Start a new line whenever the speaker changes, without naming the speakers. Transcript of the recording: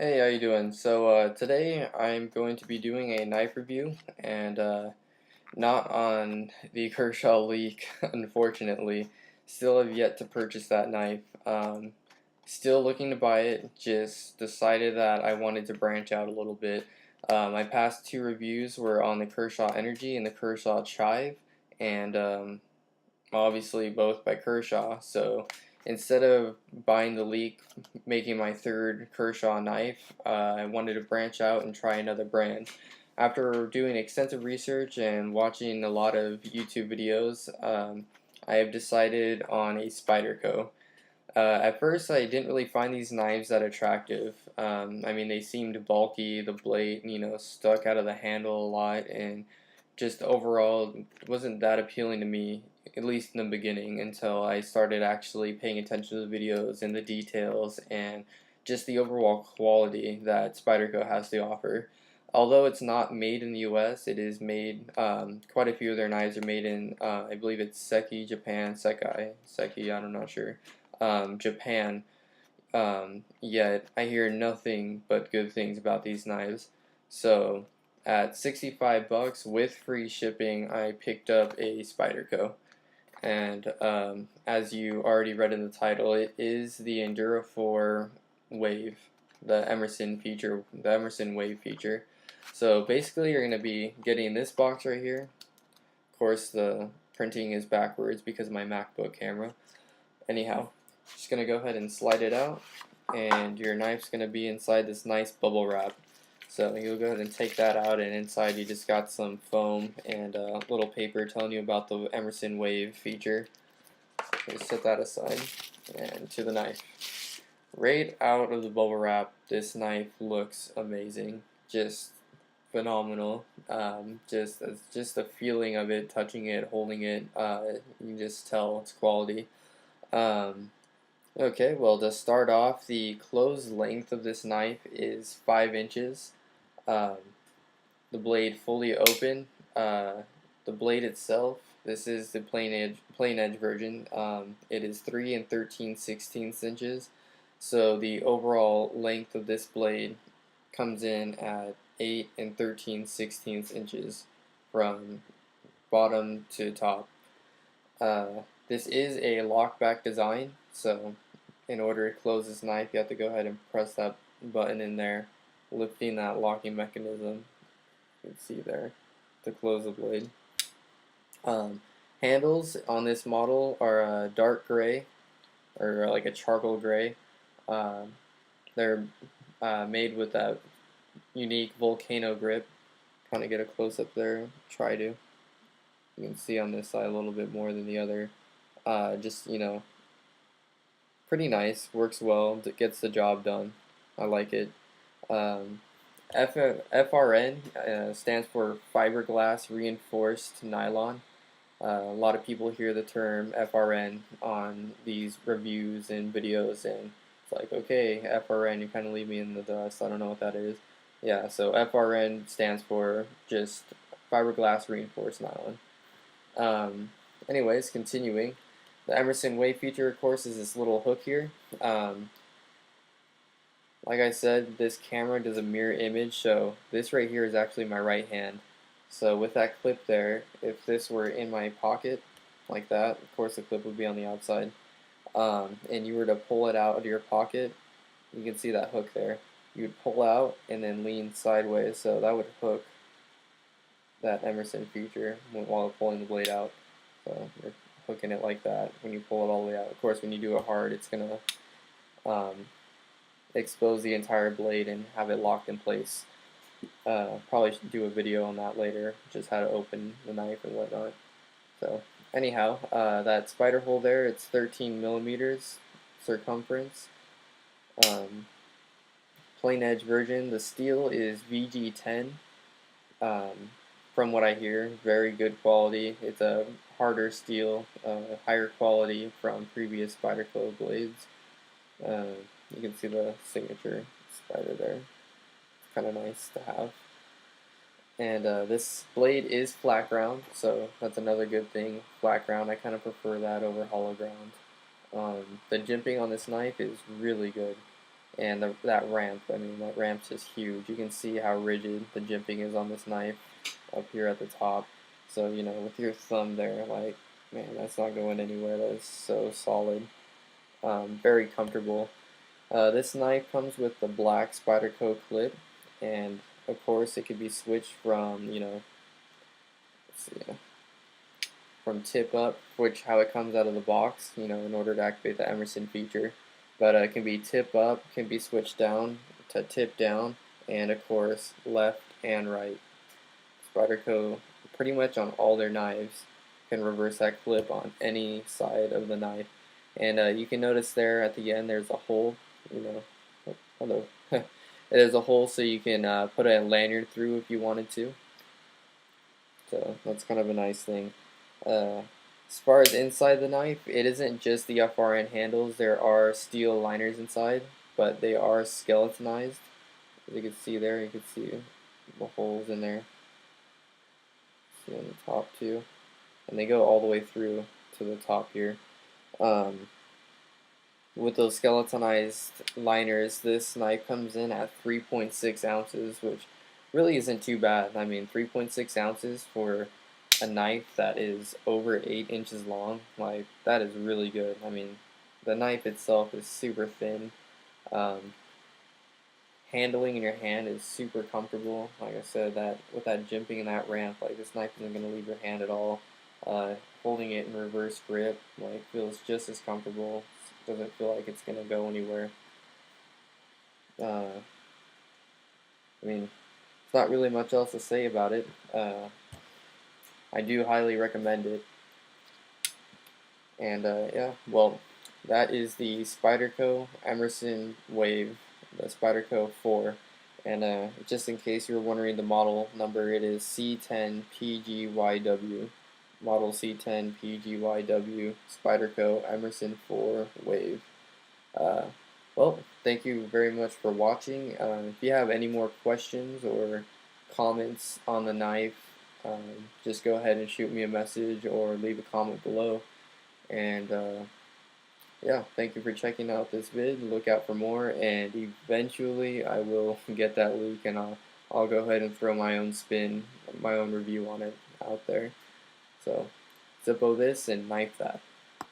Hey, how you doing? Today I'm going to be doing a knife review, and not on the Kershaw leak, unfortunately. Still have yet to purchase that knife. Still looking to buy it, just decided that I wanted to branch out a little bit. My past two reviews were on the Kershaw Energy and the Kershaw Chive, and obviously both by Kershaw. So instead of buying the leak, making my third Kershaw knife, I wanted to branch out and try another brand. After doing extensive research and watching a lot of YouTube videos, I have decided on a Spyderco. At first, I didn't really find these knives that attractive. I mean, they seemed bulky, the blade, stuck out of the handle a lot, and just overall wasn't that appealing to me, at least in the beginning, until I started actually paying attention to the videos and the details and just the overall quality that Spyderco has to offer. Although it's not made in the U.S., it is made. Quite a few of their knives are made in, I believe it's Seki, Japan, Seki. I'm not sure. Japan. Yet I hear nothing but good things about these knives. So at 65 bucks with free shipping, I picked up a Spyderco. And as you already read in the title, it is the Endura 4 Wave, the Emerson Wave feature. So basically, you're going to be getting this box right here. Of course, the printing is backwards because of my MacBook camera. Anyhow, just going to go ahead and slide it out, and your knife's going to be inside this nice bubble wrap. So you'll go ahead and take that out, and inside you just got some foam and a little paper telling you about the Emerson Wave feature. Just set that aside, and to the knife. Right out of the bubble wrap, this knife looks amazing. Just phenomenal. Just the feeling of it, touching it, holding it, you can just tell it's quality. Okay, well, to start off, the closed length of this knife is 5 inches. Um, the blade fully open. The blade itself, this is the plain edge version. It is 3 and 13/16 inches. So the overall length of this blade comes in at 8 and 13/16 inches from bottom to top. This is a lockback design, so in order to close this knife, you have to go ahead and press that button in there, lifting that locking mechanism. You can see there to close the blade. Handles on this model are dark gray, or like a charcoal gray. They're made with that unique Volcano grip. Kind of get a close up there. Try to. You can see on this side a little bit more than the other. Just pretty nice. Works well. Gets the job done. I like it. FRN stands for fiberglass reinforced nylon. A lot of people hear the term FRN on these reviews and videos, and it's like, okay, FRN, you kind of leave me in the dust. I don't know what that is. Yeah, so FRN stands for just fiberglass reinforced nylon. Anyways, continuing. The Emerson Wave feature, of course, is this little hook here. Like I said, this camera does a mirror image, so this right here is actually my right hand. So with that clip there, if this were in my pocket, like that, of course the clip would be on the outside, and you were to pull it out of your pocket, you can see that hook there. You would pull out and then lean sideways, so that would hook that Emerson feature while pulling the blade out. So you're hooking it like that when you pull it all the way out. Of course, when you do it hard, it's going to expose the entire blade and have it locked in place. Probably should do a video on that later, just how to open the knife and whatnot. So anyhow, that spider hole there, it's 13 millimeters circumference. Plain edge version, the steel is VG10. From what I hear, very good quality. It's a harder steel, higher quality from previous Spyderco blades. You can see the signature spider there. It's kind of nice to have. And this blade is flat ground, so that's another good thing. Flat ground, I kind of prefer that over hollow ground. The jimping on this knife is really good. And that ramp, I mean, that ramp's just huge. You can see how rigid the jimping is on this knife up here at the top. So, you know, with your thumb there, like, man, that's not going anywhere. That is so solid. Very comfortable. This knife comes with the black Spyderco clip, and of course it could be switched from, you know, let's see, from tip up, which how it comes out of the box, you know, in order to activate the Emerson feature. But it can be tip up, can be switched down to tip down, and of course left and right. Spyderco, pretty much on all their knives, can reverse that clip on any side of the knife. And you can notice there at the end there's a hole, you know, hello. There's a hole so you can put a lanyard through if you wanted to. So that's kind of a nice thing. As far as inside the knife, it isn't just the FRN handles. There are steel liners inside, but they are skeletonized. As you can see there, you can see the holes in there. See on the top too, and they go all the way through to the top here. Um, with those skeletonized liners, this knife comes in at 3.6 ounces, which really isn't too bad. I mean, 3.6 ounces for a knife that is over 8 inches long, like, that is really good. I mean, the knife itself is super thin. Um, Handling in your hand is super comfortable. Like I said, that with that jimping and that ramp, like, this knife isn't going to leave your hand at all. Holding it in reverse grip, like, feels just as comfortable. Doesn't feel like it's going to go anywhere. I mean, there's not really much else to say about it. I do highly recommend it. And yeah, well, that is the Spyderco Emerson Wave, the Spyderco 4. And just in case you were wondering the model number, it is C10PGYW. Model C10PGYW Spyderco Emerson 4 Wave. Uh, well, thank you very much for watching. If you have any more questions or comments on the knife, just go ahead and shoot me a message or leave a comment below. And yeah, thank you for checking out this vid. Look out for more, and eventually I will get that leak, and I'll go ahead and throw my own spin, my own review on it out there. So, Zippo this and knife that.